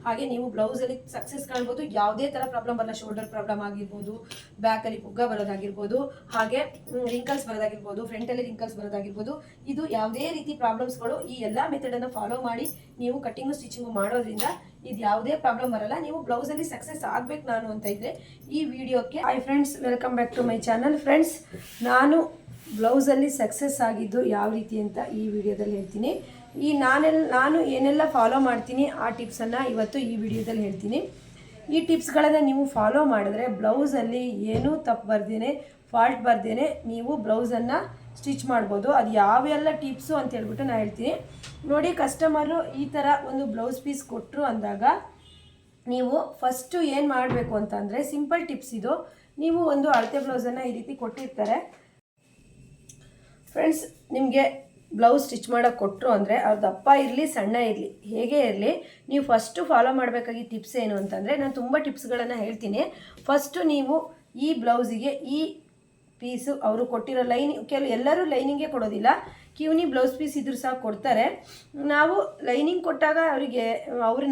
ಹಾಗೆ ನೀವು ಬ್ಲೌಸಲ್ಲಿ ಸಕ್ಸಸ್ ಕಾಣ್ಬೋದು. ಯಾವುದೇ ಥರ ಪ್ರಾಬ್ಲಮ್ ಬರಲ್ಲ. ಶೋಲ್ಡರ್ ಪ್ರಾಬ್ಲಮ್ ಆಗಿರ್ಬೋದು, ಬ್ಯಾಕಲ್ಲಿ ಪುಗ್ಗ ಬರೋದಾಗಿರ್ಬೋದು, ಹಾಗೆ ರಿಂಕಲ್ಸ್ ಬರೋದಾಗಿರ್ಬೋದು, ಫ್ರಂಟಲ್ಲಿ ರಿಂಕಲ್ಸ್ ಬರೋದಾಗಿರ್ಬೋದು, ಇದು ಯಾವುದೇ ರೀತಿ ಪ್ರಾಬ್ಲಮ್ಸ್ಗಳು ಈ ಎಲ್ಲ ಮೆಥಡನ್ನು ಫಾಲೋ ಮಾಡಿ ನೀವು ಕಟ್ಟಿಂಗು ಸ್ಟಿಚಿಂಗು ಮಾಡೋದ್ರಿಂದ ಇದು ಯಾವುದೇ ಪ್ರಾಬ್ಲಮ್ ಬರಲ್ಲ. ನೀವು ಬ್ಲೌಸಲ್ಲಿ ಸಕ್ಸಸ್ ಆಗಬೇಕು ನಾನು ಅಂತ ಇದ್ದರೆ ಈ ವಿಡಿಯೋಕ್ಕೆ hi friends, welcome back to my channel. Friends, ನಾನು ಬ್ಲೌಸಲ್ಲಿ ಸಕ್ಸಸ್ ಆಗಿದ್ದು ಯಾವ ರೀತಿ ಅಂತ ಈ ವಿಡಿಯೋದಲ್ಲಿ ಹೇಳ್ತೀನಿ. ನಾನು ಏನೆಲ್ಲ ಫಾಲೋ ಮಾಡ್ತೀನಿ ಆ ಟಿಪ್ಸನ್ನು ಇವತ್ತು ಈ ವಿಡಿಯೋದಲ್ಲಿ ಹೇಳ್ತೀನಿ. ಈ ಟಿಪ್ಸ್ಗಳನ್ನು ನೀವು ಫಾಲೋ ಮಾಡಿದ್ರೆ ಬ್ಲೌಸಲ್ಲಿ ಏನೂ ತಪ್ಪು ಬರ್ದೇನೆ, ಫಾಲ್ಟ್ ಬರ್ದೇನೆ ನೀವು ಬ್ಲೌಸನ್ನು ಸ್ಟಿಚ್ ಮಾಡ್ಬೋದು. ಅದು ಯಾವೆಲ್ಲ ಟಿಪ್ಸು ಅಂತ ಹೇಳ್ಬಿಟ್ಟು ನಾನು ಹೇಳ್ತೀನಿ ನೋಡಿ. ಕಸ್ಟಮರು ಈ ಥರ ಒಂದು ಬ್ಲೌಸ್ ಪೀಸ್ ಕೊಟ್ಟರು ಅಂದಾಗ ನೀವು ಫಸ್ಟು ಏನು ಮಾಡಬೇಕು ಅಂತಂದರೆ, ಸಿಂಪಲ್ ಟಿಪ್ಸ್ ಇದು. ನೀವು ಒಂದು ಅಳತೆ ಬ್ಲೌಸನ್ನು ಈ ರೀತಿ ಕೊಟ್ಟಿರ್ತಾರೆ ಫ್ರೆಂಡ್ಸ್. ನಿಮಗೆ ಬ್ಲೌಸ್ ಸ್ಟಿಚ್ ಮಾಡೋಕ್ಕೆ ಕೊಟ್ಟರು ಅಂದರೆ ಅದು ದಪ್ಪ ಇರಲಿ ಸಣ್ಣ ಇರಲಿ ಹೇಗೆ ಇರಲಿ, ನೀವು ಫಸ್ಟು ಫಾಲೋ ಮಾಡಬೇಕಾಗಿ ಟಿಪ್ಸ್ ಏನು ಅಂತಂದರೆ, ನಾನು ತುಂಬ ಟಿಪ್ಸ್ಗಳನ್ನು ಹೇಳ್ತೀನಿ. ಫಸ್ಟು ನೀವು ಈ ಬ್ಲೌಸಿಗೆ ಈ ಪೀಸು ಅವರು ಕೊಟ್ಟಿರೋ ಎಲ್ಲರೂ ಲೈನಿಂಗೇ ಕೊಡೋದಿಲ್ಲ, ಕಿವ್ನಿ ಬ್ಲೌಸ್ ಪೀಸ್ ಇದ್ರೂ ಸಹ ಕೊಡ್ತಾರೆ. ನಾವು ಲೈನಿಂಗ್ ಕೊಟ್ಟಾಗ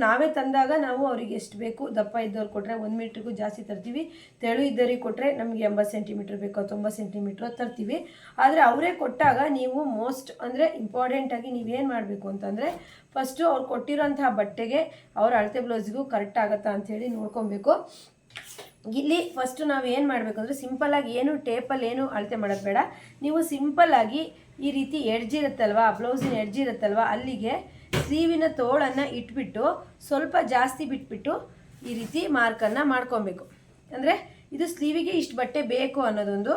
ನಾವೇ ತಂದಾಗ ನಾವು ಅವರಿಗೆ ಎಷ್ಟು ಬೇಕು, ದಪ್ಪ ಇದ್ದವ್ರು ಕೊಟ್ಟರೆ 1 ಮೀಟ್ರಿಗೂ ಜಾಸ್ತಿ ತರ್ತೀವಿ, ತೆಳು ಇದ್ದವ್ರಿಗೆ ಕೊಟ್ಟರೆ ನಮಗೆ 80 ಸೆಂಟಿಮೀಟ್ರ್ ಬೇಕೋ 90 ಸೆಂಟಿಮೀಟ್ರ್ ತರ್ತೀವಿ. ಆದರೆ ಅವರೇ ಕೊಟ್ಟಾಗ ನೀವು ಇಂಪಾರ್ಟೆಂಟಾಗಿ ನೀವೇನು ಮಾಡಬೇಕು ಅಂತಂದರೆ, ಫಸ್ಟು ಅವ್ರು ಕೊಟ್ಟಿರೋಂತಹ ಬಟ್ಟೆಗೆ ಅವ್ರ ಅಳತೆ ಬ್ಲೌಸ್ಗೂ ಕರೆಕ್ಟ್ ಆಗುತ್ತಾ ಅಂಥೇಳಿ ನೋಡ್ಕೊಬೇಕು. ಇಲ್ಲಿ ಫಸ್ಟು ನಾವು ಏನು ಮಾಡಬೇಕು ಅಂದರೆ, ಸಿಂಪಲ್ಲಾಗಿ ಏನು ಟೇಪಲ್ಲಿ ಏನು ಅಳತೆ ಮಾಡೋದು ಬೇಡ. ನೀವು ಸಿಂಪಲ್ಲಾಗಿ ಈ ರೀತಿ ಎಡ್ಜ್ ಇರುತ್ತಲ್ವ, ಬ್ಲೌಸಿನ ಎಡ್ಜ್ ಇರುತ್ತಲ್ವ, ಅಲ್ಲಿಗೆ ಸ್ಲೀವಿನ ತೋಳನ್ನು ಇಟ್ಬಿಟ್ಟು ಸ್ವಲ್ಪ ಜಾಸ್ತಿ ಬಿಟ್ಬಿಟ್ಟು ಈ ರೀತಿ ಮಾರ್ಕನ್ನು ಮಾಡ್ಕೊಬೇಕು. ಅಂದರೆ ಇದು ಸ್ಲೀವಿಗೆ ಇಷ್ಟು ಬಟ್ಟೆ ಬೇಕು ಅನ್ನೋದೊಂದು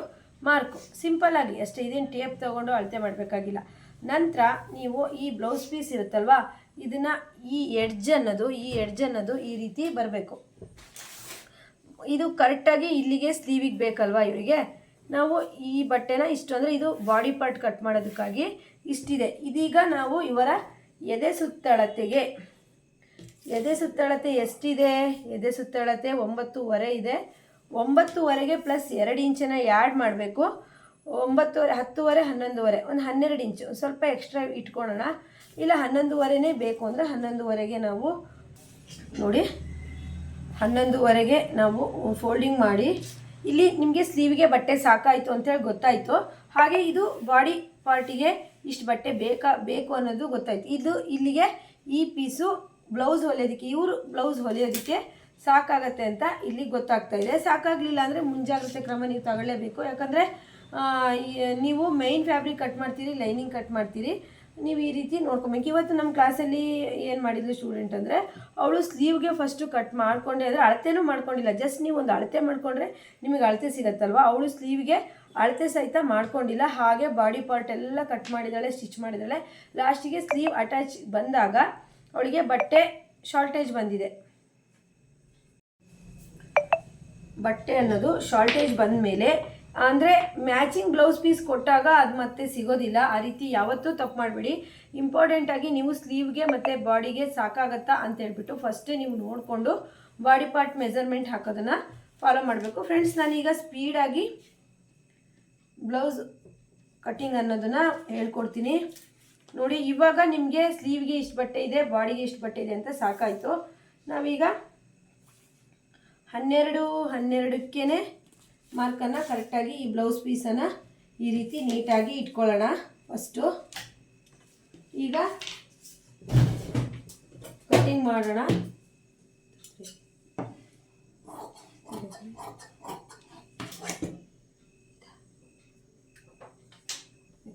ಮಾರ್ಕು, ಸಿಂಪಲ್ಲಾಗಿ ಅಷ್ಟೇ. ಇದೇನು ಟೇಪ್ ತೊಗೊಂಡು ಅಳತೆ ಮಾಡಬೇಕಾಗಿಲ್ಲ. ನಂತರ ನೀವು ಈ ಬ್ಲೌಸ್ ಪೀಸ್ ಇರುತ್ತಲ್ವ, ಇದನ್ನು ಈ ಎಡ್ಜ್ ಅನ್ನೋದು ಈ ರೀತಿ ಬರಬೇಕು. ಇದು ಕರೆಕ್ಟಾಗಿ ಇಲ್ಲಿಗೆ ಸ್ಲೀವಿಗೆ ಬೇಕಲ್ವಾ ಇವರಿಗೆ. ನಾವು ಈ ಬಟ್ಟೆನ ಇಷ್ಟು ಅಂದರೆ ಇದು ಬಾಡಿ ಪಾರ್ಟ್ ಕಟ್ ಮಾಡೋದಕ್ಕಾಗಿ ಇಷ್ಟಿದೆ. ಇದೀಗ ನಾವು ಇವರ ಎದೆ ಸುತ್ತಳತೆಗೆ ಎಷ್ಟಿದೆ, ಎದೆ ಸುತ್ತಳತೆ 9.5 ಇದೆ. 9.5ಗೆ ಪ್ಲಸ್ 2 ಇಂಚನ್ನು ಆ್ಯಡ್ ಮಾಡಬೇಕು. 9.5, 10.5, 11.5, ಒಂದು 12 ಇಂಚು ಸ್ವಲ್ಪ ಎಕ್ಸ್ಟ್ರಾ ಇಟ್ಕೊಳ್ಳೋಣ. ಇಲ್ಲ 11.5ನೇ ಬೇಕು ಅಂದರೆ 11.5ಗೆ ನಾವು ನೋಡಿ 11.5ಗೆ ನಾವು ಫೋಲ್ಡಿಂಗ್ ಮಾಡಿ, ಇಲ್ಲಿ ನಿಮಗೆ ಸ್ಲೀವಿಗೆ ಬಟ್ಟೆ ಸಾಕಾಯಿತು ಅಂತೇಳಿ ಗೊತ್ತಾಯಿತು. ಹಾಗೆ ಇದು ಬಾಡಿ ಪಾರ್ಟಿಗೆ ಇಷ್ಟು ಬಟ್ಟೆ ಬೇಕು ಅನ್ನೋದು ಗೊತ್ತಾಯಿತು. ಇದು ಇಲ್ಲಿಗೆ ಈ ಪೀಸು ಬ್ಲೌಸ್ ಹೊಲಿಯೋದಕ್ಕೆ, ಇವರು ಬ್ಲೌಸ್ ಹೊಲಿಯೋದಕ್ಕೆ ಸಾಕಾಗತ್ತೆ ಅಂತ ಇಲ್ಲಿ ಗೊತ್ತಾಗ್ತಾ ಇದೆ. ಸಾಕಾಗಲಿಲ್ಲ ಅಂದರೆ ಮುಂಜಾಗ್ರತೆ ಕ್ರಮ ನೀವು ತಗೊಳ್ಳೇಬೇಕು. ಯಾಕಂದರೆ ನೀವು ಮೇಯ್ನ್ ಫ್ಯಾಬ್ರಿಕ್ ಕಟ್ ಮಾಡ್ತೀರಿ, ಲೈನಿಂಗ್ ಕಟ್ ಮಾಡ್ತೀರಿ, ನೀವು ಈ ರೀತಿ ನೋಡ್ಕೊಬೇಕು. ಇವತ್ತು ನಮ್ಮ ಕ್ಲಾಸಲ್ಲಿ ಏನು ಮಾಡಿದ್ರು ಸ್ಟೂಡೆಂಟ್ ಅಂದರೆ, ಅವಳು ಸ್ಲೀವ್ಗೆ ಫಸ್ಟು ಕಟ್ ಮಾಡಿಕೊಂಡೆ, ಅಂದರೆ ಅಳತೆನೂ ಮಾಡ್ಕೊಂಡಿಲ್ಲ. ಜಸ್ಟ್ ನೀವು ಒಂದು ಅಳತೆ ಮಾಡಿಕೊಂಡ್ರೆ ನಿಮಗೆ ಅಳತೆ ಸಿಗತ್ತಲ್ವ. ಅವಳು ಸ್ಲೀವ್ಗೆ ಅಳತೆ ಸಹಿತ ಮಾಡ್ಕೊಂಡಿಲ್ಲ. ಹಾಗೆ ಬಾಡಿ ಪಾರ್ಟ್ ಎಲ್ಲ ಕಟ್ ಮಾಡಿದ್ದಾಳೆ, ಸ್ಟಿಚ್ ಮಾಡಿದ್ದಾಳೆ. ಲಾಸ್ಟಿಗೆ ಸ್ಲೀವ್ ಅಟ್ಯಾಚ್ ಬಂದಾಗ ಅವಳಿಗೆ ಬಟ್ಟೆ ಶಾರ್ಟೇಜ್ ಬಂದಿದೆ. ಬಟ್ಟೆ ಅನ್ನೋದು ಶಾರ್ಟೇಜ್ ಬಂದ ಮೇಲೆ ಅಂದರೆ ಮ್ಯಾಚಿಂಗ್ ಬ್ಲೌಸ್ ಪೀಸ್ ಕೊಟ್ಟಾಗ ಅದು ಮತ್ತೆ ಸಿಗೋದಿಲ್ಲ. ಆ ರೀತಿ ಯಾವತ್ತೂ ತಪ್ಪು ಮಾಡಬೇಡಿ. ಇಂಪಾರ್ಟೆಂಟಾಗಿ ನೀವು ಸ್ಲೀವ್ಗೆ ಮತ್ತು ಬಾಡಿಗೆ ಸಾಕಾಗತ್ತಾ ಅಂತ ಹೇಳ್ಬಿಟ್ಟು ಫಸ್ಟೇ ನೀವು ನೋಡಿಕೊಂಡು ಬಾಡಿ ಪಾರ್ಟ್ ಮೆಜರ್ಮೆಂಟ್ ಹಾಕೋದನ್ನು ಫಾಲೋ ಮಾಡಬೇಕು. ಫ್ರೆಂಡ್ಸ್, ನಾನೀಗ ಸ್ಪೀಡಾಗಿ ಬ್ಲೌಸ್ ಕಟ್ಟಿಂಗ್ ಅನ್ನೋದನ್ನು ಹೇಳ್ಕೊಡ್ತೀನಿ ನೋಡಿ. ಇವಾಗ ನಿಮಗೆ ಸ್ಲೀವ್ಗೆ ಇಷ್ಟು ಬಟ್ಟೆ ಇದೆ, ಬಾಡಿಗೆ ಇಷ್ಟು ಬಟ್ಟೆ ಇದೆ ಅಂತ ಸಾಕಾಯಿತು. ನಾವೀಗ 12ಕ್ಕೇ ಮಾರ್ಕನ್ನು ಕರೆಕ್ಟಾಗಿ ಈ ಬ್ಲೌಸ್ ಪೀಸನ್ನು ಈ ರೀತಿ ನೀಟಾಗಿ ಇಟ್ಕೊಳ್ಳೋಣ. ಫಸ್ಟು ಈಗ ಕಟ್ಟಿಂಗ್ ಮಾಡೋಣ.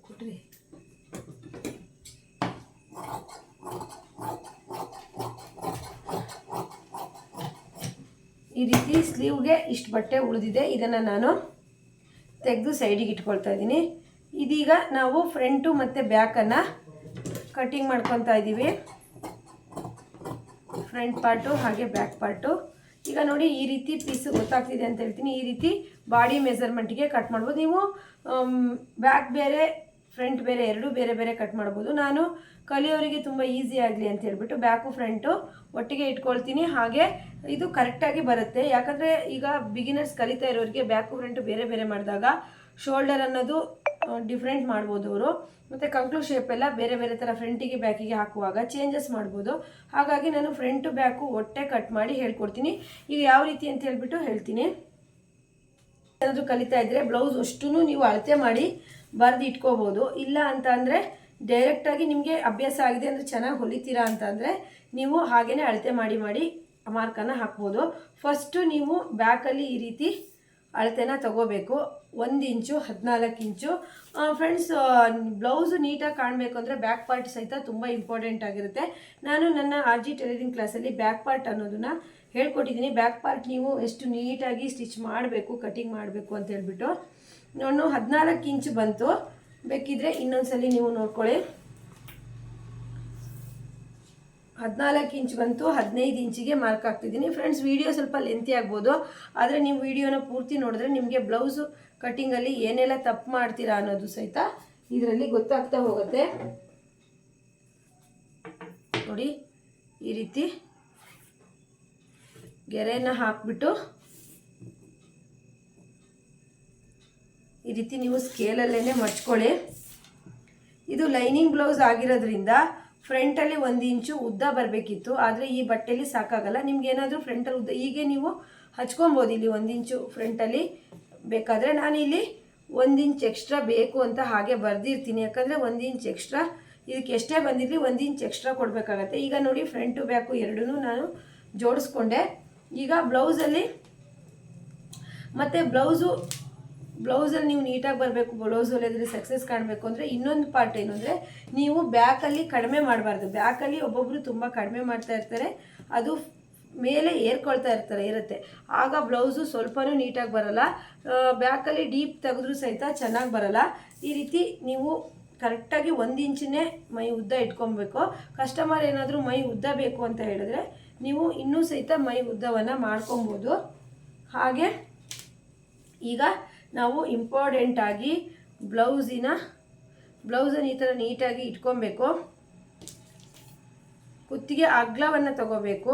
ಕೊಡ್ರಿ ಈ ರೀತಿ ಸ್ಲೀವ್ಗೆ ಇಷ್ಟು ಬಟ್ಟೆ ಉಳಿದಿದೆ. ಇದನ್ನು ನಾನು ತೆಗೆದು ಸೈಡಿಗೆ ಇಟ್ಕೊಳ್ತಾ ಇದ್ದೀನಿ. ಇದೀಗ ನಾವು ಫ್ರಂಟು ಮತ್ತು ಬ್ಯಾಕನ್ನು ಕಟ್ಟಿಂಗ್ ಮಾಡ್ಕೊತಾ ಇದ್ದೀವಿ. ಫ್ರಂಟ್ ಪಾರ್ಟು ಹಾಗೆ ಬ್ಯಾಕ್ ಪಾರ್ಟು. ಈಗ ನೋಡಿ ಈ ರೀತಿ ಪೀಸು ಗೊತ್ತಾಗ್ತಿದೆ ಅಂತ ಹೇಳ್ತೀನಿ. ಈ ರೀತಿ ಬಾಡಿ ಮೆಜರ್ಮೆಂಟಿಗೆ ಕಟ್ ಮಾಡ್ಬೋದು. ನೀವು ಬ್ಯಾಕ್ ಬೇರೆ ಫ್ರಂಟ್ ಬೇರೆ ಎರಡೂ ಬೇರೆ ಬೇರೆ ಕಟ್ ಮಾಡ್ಬೋದು. ನಾನು ಕಲಿಯೋರಿಗೆ ತುಂಬ ಈಸಿ ಆಗಲಿ ಅಂತ ಹೇಳ್ಬಿಟ್ಟು ಬ್ಯಾಕು ಫ್ರಂಟು ಒಟ್ಟಿಗೆ ಇಟ್ಕೊಳ್ತೀನಿ. ಹಾಗೆ ಇದು ಕರೆಕ್ಟಾಗಿ ಬರುತ್ತೆ. ಯಾಕಂದರೆ ಈಗ ಬಿಗಿನರ್ಸ್ ಕಲಿತಾ ಇರೋರಿಗೆ ಬ್ಯಾಕು ಫ್ರಂಟು ಬೇರೆ ಬೇರೆ ಮಾಡಿದಾಗ ಶೋಲ್ಡರ್ ಅನ್ನೋದು ಡಿಫ್ರೆಂಟ್ ಮಾಡ್ಬೋದು ಅವರು. ಮತ್ತು ಕಂಕ್ಳು ಶೇಪ್ ಎಲ್ಲ ಬೇರೆ ಬೇರೆ ಥರ ಫ್ರಂಟಿಗೆ ಬ್ಯಾಕಿಗೆ ಹಾಕುವಾಗ ಚೇಂಜಸ್ ಮಾಡ್ಬೋದು. ಹಾಗಾಗಿ ನಾನು ಫ್ರಂಟು ಬ್ಯಾಕು ಒಟ್ಟೆ ಕಟ್ ಮಾಡಿ ಹೇಳ್ಕೊಡ್ತೀನಿ. ಈಗ ಯಾವ ರೀತಿ ಅಂತ ಹೇಳ್ಬಿಟ್ಟು ಹೇಳ್ತೀನಿ. ಏನಾದರೂ ಕಲಿತಾ ಇದ್ದರೆ ಬ್ಲೌಸ್ ಅಷ್ಟೂ ನೀವು ಅಳತೆ ಮಾಡಿ ಬರೆದು ಇಟ್ಕೋಬೋದು. ಇಲ್ಲ ಅಂತ ಅಂದರೆ ಡೈರೆಕ್ಟಾಗಿ ನಿಮಗೆ ಅಭ್ಯಾಸ ಆಗಿದೆ ಅಂದರೆ ಚೆನ್ನಾಗಿ ಹೊಲಿತೀರಾ ಅಂತ ಅಂದರೆ ನೀವು ಹಾಗೇ ಅಳತೆ ಮಾಡಿ ಮಾರ್ಕನ್ನು ಹಾಕ್ಬೋದು. ಫಸ್ಟು ನೀವು ಬ್ಯಾಕಲ್ಲಿ ಈ ರೀತಿ ಅಳತೆನ ತಗೋಬೇಕು. 1 ಇಂಚು 14 ಇಂಚು. ಫ್ರೆಂಡ್ಸ್, ಬ್ಲೌಸು ನೀಟಾಗಿ ಕಾಣಬೇಕು ಅಂದರೆ ಬ್ಯಾಕ್ ಪಾರ್ಟ್ ಸಹಿತ ತುಂಬ ಇಂಪಾರ್ಟೆಂಟ್ ಆಗಿರುತ್ತೆ. ನಾನು ನನ್ನ RG ಟೈಲರಿಂಗ್ ಕ್ಲಾಸಲ್ಲಿ ಬ್ಯಾಕ್ ಪಾರ್ಟ್ ಅನ್ನೋದನ್ನು ಹೇಳ್ಕೊಟ್ಟಿದ್ದೀನಿ. ಬ್ಯಾಕ್ ಪಾರ್ಟ್ ನೀವು ಎಷ್ಟು ನೀಟಾಗಿ ಸ್ಟಿಚ್ ಮಾಡಬೇಕು, ಕಟಿಂಗ್ ಮಾಡಬೇಕು ಅಂತ ಹೇಳ್ಬಿಟ್ಟು. ನಾನು 14 ಇಂಚು ಬಂತು. ಬೇಕಿದ್ರೆ ಇನ್ನೊಂದ್ಸಲಿ ನೀವು ನೋಡ್ಕೊಳ್ಳಿ. 14 ಇಂಚ್ ಬಂತು. 15 ಇಂಚಿಗೆ ಮಾರ್ಕ್ ಹಾಕ್ತಿದ್ದೀನಿ. ಫ್ರೆಂಡ್ಸ್, ವಿಡಿಯೋ ಸ್ವಲ್ಪ ಲೆಂತಿ ಆಗ್ಬೋದು, ಆದರೆ ನೀವು ವಿಡಿಯೋನ ಪೂರ್ತಿ ನೋಡಿದ್ರೆ ನಿಮಗೆ ಬ್ಲೌಸು ಕಟ್ಟಿಂಗಲ್ಲಿ ಏನೆಲ್ಲ ತಪ್ಪು ಮಾಡ್ತೀರಾ ಅನ್ನೋದು ಸಹಿತ ಇದರಲ್ಲಿ ಗೊತ್ತಾಗ್ತಾ ಹೋಗುತ್ತೆ. ನೋಡಿ, ಈ ರೀತಿ ಗೆರೆನ ಹಾಕ್ಬಿಟ್ಟು ಈ ರೀತಿ ನೀವು ಸ್ಕೇಲಲ್ಲೇ ಮಡ್ಚ್ಕೊಳ್ಳಿ. ಇದು ಲೈನಿಂಗ್ ಬ್ಲೌಸ್ ಆಗಿರೋದ್ರಿಂದ ಫ್ರಂಟಲ್ಲಿ 1 ಇಂಚು ಉದ್ದ ಬರಬೇಕಿತ್ತು, ಆದರೆ ಈ ಬಟ್ಟೆಯಲ್ಲಿ ಸಾಕಾಗಲ್ಲ. ನಿಮ್ಗೆ ಏನಾದರೂ ಫ್ರಂಟಲ್ಲಿ ಉದ್ದ ಹೀಗೆ ನೀವು ಹಚ್ಕೊಬೋದು. ಇಲ್ಲಿ 1 ಇಂಚು ಫ್ರಂಟಲ್ಲಿ ಬೇಕಾದರೆ ನಾನು ಇಲ್ಲಿ 1 ಇಂಚ್ ಎಕ್ಸ್ಟ್ರಾ ಬೇಕು ಅಂತ ಹಾಗೆ ಬರೆದಿರ್ತೀನಿ. ಯಾಕಂದರೆ 1 ಇಂಚ್ ಎಕ್ಸ್ಟ್ರಾ ಇದಕ್ಕೆ ಎಷ್ಟೇ ಬಂದಿರಲಿ 1 ಇಂಚ್ ಎಕ್ಸ್ಟ್ರಾ ಕೊಡಬೇಕಾಗತ್ತೆ. ಈಗ ನೋಡಿ, ಫ್ರಂಟು ಬ್ಯಾಕು ಎರಡೂ ನಾನು ಜೋಡಿಸ್ಕೊಂಡೆ. ಈಗ ಬ್ಲೌಸಲ್ಲಿ ಮತ್ತು ಬ್ಲೌಸಲ್ಲಿ ನೀವು ನೀಟಾಗಿ ಬರಬೇಕು, ಬ್ಲೌಸ್ ಹೊಲಿಯೋದ್ರಲ್ಲಿ ಸಕ್ಸಸ್ ಕಾಣಬೇಕು ಅಂದರೆ ಇನ್ನೊಂದು ಪಾರ್ಟ್ ಏನು ಅಂದರೆ ನೀವು ಬ್ಯಾಕಲ್ಲಿ ಕಡಿಮೆ ಮಾಡಬಾರ್ದು. ಬ್ಯಾಕಲ್ಲಿ ಒಬ್ಬೊಬ್ಬರು ತುಂಬ ಕಡಿಮೆ ಮಾಡ್ತಾ ಇರ್ತಾರೆ, ಅದು ಮೇಲೆ ಏರ್ಕೊಳ್ತಾ ಇರುತ್ತೆ. ಆಗ ಬ್ಲೌಸು ಸ್ವಲ್ಪನೂ ನೀಟಾಗಿ ಬರಲ್ಲ. ಬ್ಯಾಕಲ್ಲಿ ಡೀಪ್ ತೆಗೆದ್ರೂ ಸಹಿತ ಚೆನ್ನಾಗಿ ಬರಲ್ಲ. ಈ ರೀತಿ ನೀವು ಕರೆಕ್ಟಾಗಿ 1 ಇಂಚನ್ನೇ ಮೈ ಉದ್ದ ಇಟ್ಕೊಬೇಕು. ಕಸ್ಟಮರ್ ಏನಾದರೂ ಮೈ ಉದ್ದ ಬೇಕು ಅಂತ ಹೇಳಿದ್ರೆ ನೀವು ಇನ್ನೂ ಸಹಿತ ಮೈ ಉದ್ದವನ್ನು ಮಾಡ್ಕೊಬೋದು. ಹಾಗೆ ಈಗ ನಾವು ಇಂಪಾರ್ಟೆಂಟಾಗಿ ಬ್ಲೌಸನ್ನು ಈ ಥರ ನೀಟಾಗಿ ಇಟ್ಕೊಬೇಕು. ಕುತ್ತಿಗೆ ಅಗಲವನ್ನು ತಗೋಬೇಕು.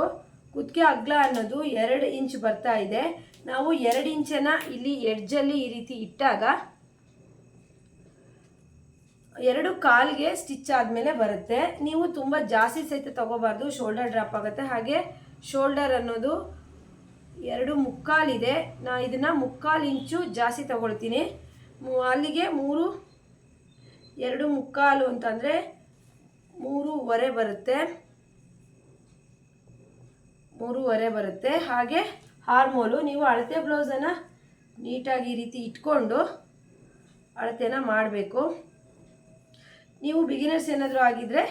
ಕುತ್ತಿಗೆ ಅಗಲ ಅನ್ನೋದು 2 ಇಂಚ್ ಬರ್ತಾ ಇದೆ. ನಾವು 2 ಇಂಚನ್ನು ಇಲ್ಲಿ ಎಡ್ಜಲ್ಲಿ ಈ ರೀತಿ ಇಟ್ಟಾಗ 2 ಕಾಲಿಗೆ ಸ್ಟಿಚ್ ಆದಮೇಲೆ ಬರುತ್ತೆ. ನೀವು ತುಂಬ ಜಾಸ್ತಿ ಸಹಿತ ತಗೋಬಾರ್ದು, ಶೋಲ್ಡರ್ ಡ್ರಾಪ್ ಆಗುತ್ತೆ. ಹಾಗೆ ಶೋಲ್ಡರ್ ಅನ್ನೋದು 2.25 ಇದೆ. ನಾನು ಇದನ್ನು 3/4 ಇಂಚು ಜಾಸ್ತಿ ತಗೊಳ್ತೀನಿ. ಅಲ್ಲಿಗೆ 2.25 ಅಂತಂದರೆ 3.25 ಬರುತ್ತೆ. 3.25 ಬರುತ್ತೆ. ಹಾಗೆ ಹಾರ್ಮೋಲು ನೀವು ಅಳತೆ ಬ್ಲೌಸನ್ನು ನೀಟಾಗಿ ಈ ರೀತಿ ಇಟ್ಕೊಂಡು ಅಳತೆನ ಮಾಡಬೇಕು. ನೀವು ಬಿಗಿನರ್ಸ್ ಏನಾದರೂ ಆಗಿದ್ದರೆ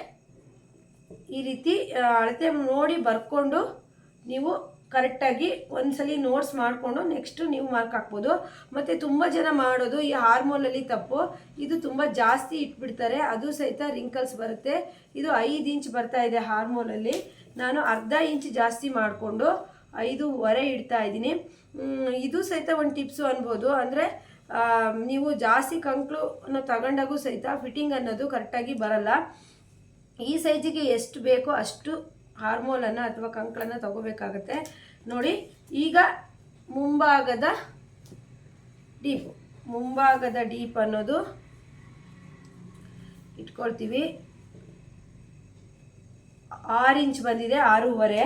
ಈ ರೀತಿ ಅಳತೆ ನೋಡಿ ಬರ್ಕೊಂಡು ನೀವು ಕರೆಕ್ಟಾಗಿ ಒಂದ್ಸಲಿ ನೋಟ್ಸ್ ಮಾಡಿಕೊಂಡು ನೆಕ್ಸ್ಟು ನೀವು ಮಾರ್ಕ್ ಹಾಕ್ಬೋದು. ಮತ್ತು ತುಂಬ ಜನ ಮಾಡೋದು ಈ ಹಾರ್ಮೋಲಲ್ಲಿ ತಪ್ಪು. ಇದು ತುಂಬ ಜಾಸ್ತಿ ಇಟ್ಬಿಡ್ತಾರೆ, ಅದು ಸಹಿತ ರಿಂಕಲ್ಸ್ ಬರುತ್ತೆ. ಇದು 5 ಇಂಚ್ ಬರ್ತಾ ಇದೆ ಹಾರ್ಮೋಲಲ್ಲಿ. ನಾನು ಅರ್ಧ ಇಂಚ್ ಜಾಸ್ತಿ ಮಾಡಿಕೊಂಡು 5.25 ಇಡ್ತಾ ಇದ್ದೀನಿ. ಇದು ಸಹಿತ ಒಂದು ಟಿಪ್ಸು ಅನ್ಬೋದು. ಅಂದರೆ ನೀವು ಜಾಸ್ತಿ ಕಂಕ್ಳನ್ನು ತಗೊಂಡಾಗೂ ಸಹಿತ ಫಿಟ್ಟಿಂಗ್ ಅನ್ನೋದು ಕರೆಕ್ಟಾಗಿ ಬರಲ್ಲ. ಈ ಸೈಜಿಗೆ ಎಷ್ಟು ಬೇಕೋ ಅಷ್ಟು ಹಾರ್ಮೋಲನ್ನು ಅಥವಾ ಕಂಕ್ಳನ್ನು ತಗೋಬೇಕಾಗತ್ತೆ. ನೋಡಿ, ಈಗ ಮುಂಭಾಗದ ಡೀಪ್ ಅನ್ನೋದು ಇಟ್ಕೊಳ್ತೀವಿ. 6 ಇಂಚ್ ಬಂದಿದೆ, 6.25.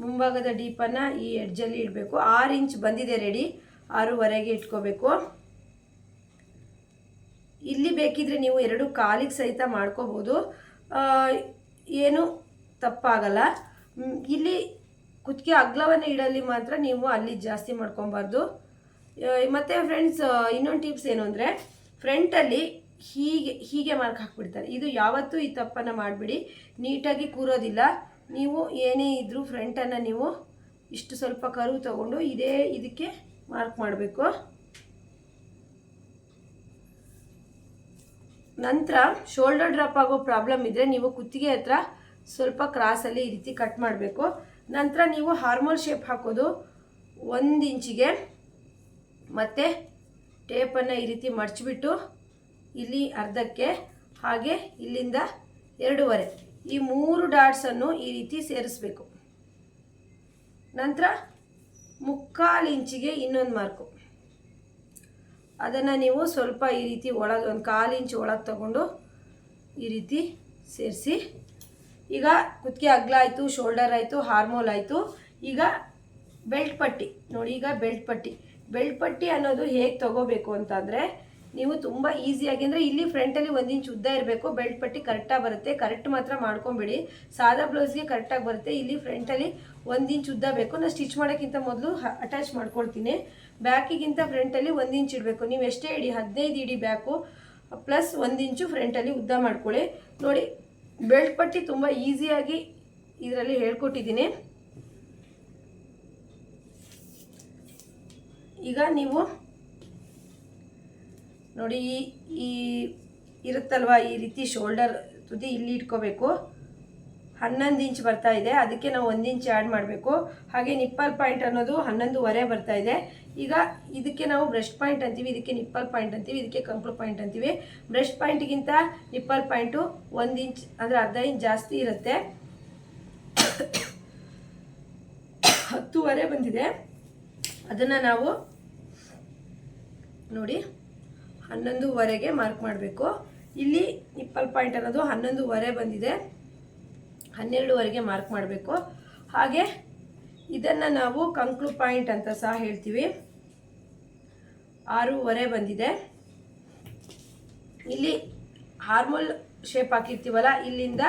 ಮುಂಭಾಗದ ಡೀಪನ್ನು ಈ ಎಡ್ಜಲ್ಲಿ ಇಡಬೇಕು. 6 ಇಂಚ್ ಬಂದಿದೆ ರೆಡಿ, 6.25ಗೆ ಇಟ್ಕೋಬೇಕು. ಇಲ್ಲಿ ಬೇಕಿದ್ರೆ ನೀವು 2 ಕಾಲಿಗೆ ಸಹಿತ ಮಾಡ್ಕೋಬೋದು, ಏನು ತಪ್ಪಾಗಲ್ಲ. ಇಲ್ಲಿ ಕುತ್ತಿಗೆ ಅಗಲವನ್ನು ಇಡಲಿ ಮಾತ್ರ ನೀವು ಅಲ್ಲಿ ಜಾಸ್ತಿ ಮಾಡ್ಕೊಬಾರ್ದು. ಮತ್ತು ಫ್ರೆಂಡ್ಸ್, ಇನ್ನೊಂದು ಟಿಪ್ಸ್ ಏನು ಅಂದರೆ ಫ್ರಂಟಲ್ಲಿ ಹೀಗೆ ಮಾರ್ಕ್ ಹಾಕ್ಬಿಡ್ತಾರೆ. ಇದು ಯಾವತ್ತೂ ಈ ತಪ್ಪನ್ನು ಮಾಡಿಬಿಡಿ, ನೀಟಾಗಿ ಕೂರೋದಿಲ್ಲ. ನೀವು ಏನೇ ಇದ್ದರೂ ಫ್ರಂಟನ್ನು ನೀವು ಇಷ್ಟು ಸ್ವಲ್ಪ ಕರ್ವ್ ತೊಗೊಂಡು ಇದಕ್ಕೆ ಮಾರ್ಕ್ ಮಾಡಬೇಕು. ನಂತರ ಶೋಲ್ಡರ್ ಡ್ರಾಪ್ ಆಗೋ ಪ್ರಾಬ್ಲಮ್ ಇದ್ದರೆ ನೀವು ಕುತ್ತಿಗೆ ಹತ್ರ ಸ್ವಲ್ಪ ಕ್ರಾಸಲ್ಲಿ ಈ ರೀತಿ ಕಟ್ ಮಾಡಬೇಕು. ನಂತರ ನೀವು ಹಾರ್ಮೋಲ್ ಶೇಪ್ ಹಾಕೋದು 1 ಇಂಚಿಗೆ ಮತ್ತು ಟೇಪನ್ನು ಈ ರೀತಿ ಮಡಚಿಬಿಟ್ಟು ಇಲ್ಲಿ ಅರ್ಧಕ್ಕೆ, ಹಾಗೆ ಇಲ್ಲಿಂದ 2.25 ಈ 3 ಡಾಟ್ಸನ್ನು ಈ ರೀತಿ ಸೇರಿಸ್ಬೇಕು. ನಂತರ 3/4 ಇಂಚಿಗೆ ಇನ್ನೊಂದು ಮಾರ್ಕು. ಅದನ್ನು ನೀವು ಸ್ವಲ್ಪ ಈ ರೀತಿ ಒಳಗೆ ಒಂದು 1/4 ಇಂಚ್ ಒಳಗೆ ತಗೊಂಡು ಈ ರೀತಿ ಸೇರಿಸಿ. ಈಗ ಕುತ್ತಿಗೆ ಅಗಲ ಆಯಿತು, ಶೋಲ್ಡರ್ ಆಯಿತು, ಹಾರ್ಮೋಲ್ ಆಯಿತು. ಈಗ ಬೆಲ್ಟ್ ಪಟ್ಟಿ ನೋಡಿ. ಈಗ ಬೆಲ್ಟ್ ಪಟ್ಟಿ ಅನ್ನೋದು ಹೇಗೆ ತೊಗೋಬೇಕು ಅಂತಂದರೆ, ನೀವು ತುಂಬ ಈಸಿಯಾಗಿ ಅಂದರೆ ಇಲ್ಲಿ ಫ್ರಂಟಲ್ಲಿ 1 ಇಂಚ್ ಉದ್ದ ಇರಬೇಕು. ಬೆಲ್ಟ್ ಪಟ್ಟಿ ಕರೆಕ್ಟಾಗಿ ಬರುತ್ತೆ. ಕರೆಕ್ಟ್ ಮಾತ್ರ ಮಾಡ್ಕೊಂಬಿಡಿ. ಸಾದಾ ಬ್ಲೌಸ್ಗೆ ಕರೆಕ್ಟಾಗಿ ಬರುತ್ತೆ. ಇಲ್ಲಿ ಫ್ರಂಟಲ್ಲಿ 1 ಇಂಚ್ ಉದ್ದ ಬೇಕು. ನಾನು ಸ್ಟಿಚ್ ಮಾಡೋಕ್ಕಿಂತ ಮೊದಲು ಅಟ್ಯಾಚ್ ಮಾಡ್ಕೊಳ್ತೀನಿ. ಬ್ಯಾಕಿಗಿಂತ ಫ್ರಂಟಲ್ಲಿ 1 ಇಂಚ್ ಇಡಬೇಕು. ನೀವು ಎಷ್ಟೇ ಇಡಿ, 15 ಇಡಿ ಬ್ಯಾಕು, ಪ್ಲಸ್ 1 ಇಂಚು ಫ್ರಂಟಲ್ಲಿ ಉದ್ದ ಮಾಡ್ಕೊಳ್ಳಿ. ನೋಡಿ, ಬೆಲ್ಟ್ ಪಟ್ಟಿ ತುಂಬ ಈಸಿಯಾಗಿ ಇದರಲ್ಲಿ ಹೇಳ್ಕೊಟ್ಟಿದ್ದೀನಿ. ಈಗ ನೀವು ನೋಡಿ, ಈ ಇರುತ್ತಲ್ವ ಈ ರೀತಿ ಶೋಲ್ಡರ್ ತುದಿ ಇಲ್ಲಿ ಇಟ್ಕೋಬೇಕು. 11 ಇಂಚ್ ಬರ್ತಾ ಇದೆ, ಅದಕ್ಕೆ ನಾವು 1 ಇಂಚ್ ಆ್ಯಡ್ ಮಾಡಬೇಕು. ಹಾಗೆ ನಿಪ್ಪಲ್ ಪಾಯಿಂಟ್ ಅನ್ನೋದು 11.5 ಬರ್ತಾ ಇದೆ. ಈಗ ಇದಕ್ಕೆ ನಾವು ಬ್ರೆಸ್ಟ್ ಪಾಯಿಂಟ್ ಅಂತೀವಿ, ಇದಕ್ಕೆ ನಿಪ್ಪಲ್ ಪಾಯಿಂಟ್ ಅಂತೀವಿ, ಇದಕ್ಕೆ ಕಂಕ್ಳು ಪಾಯಿಂಟ್ ಅಂತೀವಿ. ಬ್ರೆಸ್ಟ್ ಪಾಯಿಂಟ್ಗಿಂತ ನಿಪ್ಪಲ್ ಪಾಯಿಂಟು 1 ಇಂಚ್ ಅಂದರೆ ಅರ್ಧ ಇಂಚ್ ಜಾಸ್ತಿ ಇರುತ್ತೆ. 10.5 ಬಂದಿದೆ. ಅದನ್ನು ನಾವು ನೋಡಿ 11.5ಗೆ ಮಾರ್ಕ್ ಮಾಡಬೇಕು. ಇಲ್ಲಿ ನಿಪ್ಪಲ್ ಪಾಯಿಂಟ್ ಅನ್ನೋದು 11.5 ಬಂದಿದೆ, 12.5ಗೆ ಮಾರ್ಕ್ ಮಾಡಬೇಕು. ಹಾಗೆ ಇದನ್ನು ನಾವು ಕಂಕ್ಳು ಪಾಯಿಂಟ್ ಅಂತ ಸಹ ಹೇಳ್ತೀವಿ. 6.5 ಬಂದಿದೆ. ಇಲ್ಲಿ ಹಾರ್ಮೋಲ್ ಶೇಪ್ ಹಾಕಿರ್ತೀವಲ್ಲ, ಇಲ್ಲಿಂದ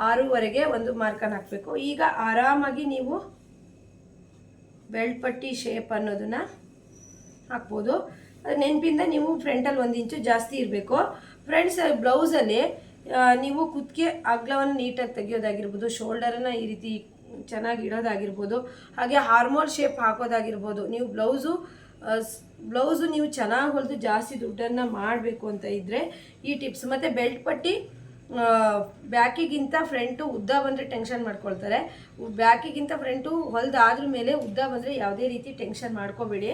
6.5ಗೆ ಒಂದು ಮಾರ್ಕನ್ನು ಹಾಕಬೇಕು. ಈಗ ಆರಾಮಾಗಿ ನೀವು ಬೆಲ್ಟ್ ಪಟ್ಟಿ ಶೇಪ್ ಅನ್ನೋದನ್ನು ಹಾಕ್ಬೋದು. ಅದು ನೆನಪಿಂದ ನೀವು ಫ್ರಂಟಲ್ಲಿ 1 ಇಂಚು ಜಾಸ್ತಿ ಇರಬೇಕು. ಫ್ರೆಂಡ್ಸ್, ಬ್ಲೌಸಲ್ಲಿ ನೀವು ಕುತ್ತಿಗೆ ಅಗಲವನ್ನು ನೀಟಾಗಿ ತೆಗಿಯೋದಾಗಿರ್ಬೋದು, ಶೋಲ್ಡರನ್ನು ಈ ರೀತಿ ಚೆನ್ನಾಗಿ ಇಡೋದಾಗಿರ್ಬೋದು, ಹಾಗೆ ಹಾರ್ಮೋಲ್ ಶೇಪ್ ಹಾಕೋದಾಗಿರ್ಬೋದು. ನೀವು ಬ್ಲೌಸು ನೀವು ಚೆನ್ನಾಗಿ ಹೊಲಿದು ಜಾಸ್ತಿ ದುಡ್ಡನ್ನು ಮಾಡಬೇಕು ಅಂತ ಇದ್ದರೆ ಈ ಟಿಪ್ಸ್. ಮತ್ತು ಬೆಲ್ಟ್ ಪಟ್ಟಿ ಬ್ಯಾಕಿಗಿಂತ ಫ್ರಂಟು ಉದ್ದ ಬಂದರೆ ಟೆನ್ಷನ್ ಮಾಡ್ಕೊಳ್ತಾರೆ. ಬ್ಯಾಕಿಗಿಂತ ಫ್ರಂಟು ಹೊಲಿದಾದ್ರ ಮೇಲೆ ಉದ್ದ ಬಂದರೆ ಯಾವುದೇ ರೀತಿ ಟೆನ್ಷನ್ ಮಾಡ್ಕೋಬೇಡಿ,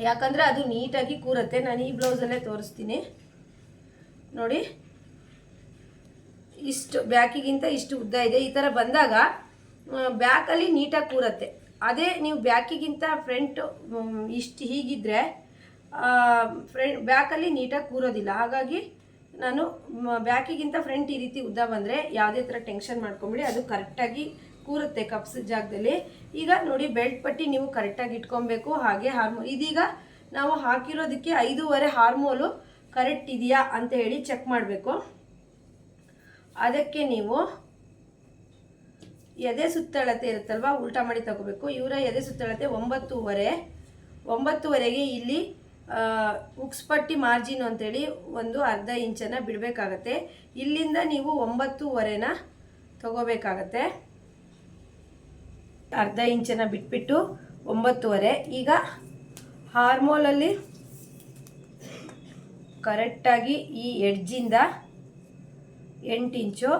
ಯಾಕಂದರೆ ಅದು ನೀಟಾಗಿ ಕೂರುತ್ತೆ. ನಾನು ಈ ಬ್ಲೌಸಲ್ಲೇ ತೋರಿಸ್ತೀನಿ ನೋಡಿ. ಇಷ್ಟು ಬ್ಯಾಕಿಗಿಂತ ಇಷ್ಟು ಉದ್ದ ಇದೆ. ಈ ಥರ ಬಂದಾಗ ಬ್ಯಾಕಲ್ಲಿ ನೀಟಾಗಿ ಕೂರುತ್ತೆ. ಅದೇ ನೀವು ಬ್ಯಾಕಿಗಿಂತ ಫ್ರಂಟ್ ಇಷ್ಟು ಹೀಗಿದ್ದರೆ ಬ್ಯಾಕಲ್ಲಿ ನೀಟಾಗಿ ಕೂರೋದಿಲ್ಲ. ಹಾಗಾಗಿ ನಾನು ಬ್ಯಾಕಿಗಿಂತ ಫ್ರಂಟ್ ಈ ರೀತಿ ಉದ್ದ ಬಂದರೆ ಯಾವುದೇ ಥರ ಟೆನ್ಷನ್ ಮಾಡ್ಕೊಂಬಿಡಿ, ಅದು ಕರೆಕ್ಟಾಗಿ ಕೂರುತ್ತೆ ಕಪ್ಸ್ ಜಾಗದಲ್ಲಿ. ಈಗ ನೋಡಿ, ಬೆಲ್ಟ್ ಪಟ್ಟಿ ನೀವು ಕರೆಕ್ಟಾಗಿ ಇಟ್ಕೊಬೇಕು. ಹಾಗೆ ಹಾರ್ಮೋಲ್ ಇದೀಗ ನಾವು ಹಾಕಿರೋದಕ್ಕೆ 5.5 ಹಾರ್ಮೋಲು ಕರೆಕ್ಟ್ ಇದೆಯಾ ಅಂತ ಹೇಳಿ ಚೆಕ್ ಮಾಡಬೇಕು. ಅದಕ್ಕೆ ನೀವು ಎದೆ ಸುತ್ತಳತೆ ಇರುತ್ತಲ್ವ, ಉಲ್ಟಾ ಮಾಡಿ ತಗೋಬೇಕು. ಇವರ ಎದೆ ಸುತ್ತಳತೆ 9.5ಗೆ ಇಲ್ಲಿ ಉಕ್ಸ್ ಪಟ್ಟಿ ಮಾರ್ಜಿನ್ ಅಂತೇಳಿ ಒಂದು ಅರ್ಧ ಇಂಚನ್ನು ಬಿಡಬೇಕಾಗತ್ತೆ. ಇಲ್ಲಿಂದ ನೀವು 9.5ನ ತಗೋಬೇಕಾಗತ್ತೆ. ಅರ್ಧ ಇಂಚನ್ನು ಬಿಟ್ಬಿಟ್ಟು 9.5. ಈಗ ಹಾರ್ಮೋಲಲ್ಲಿ ಕರೆಕ್ಟಾಗಿ ಈ ಎಡ್ಜಿಂದ 8 ಇಂಚು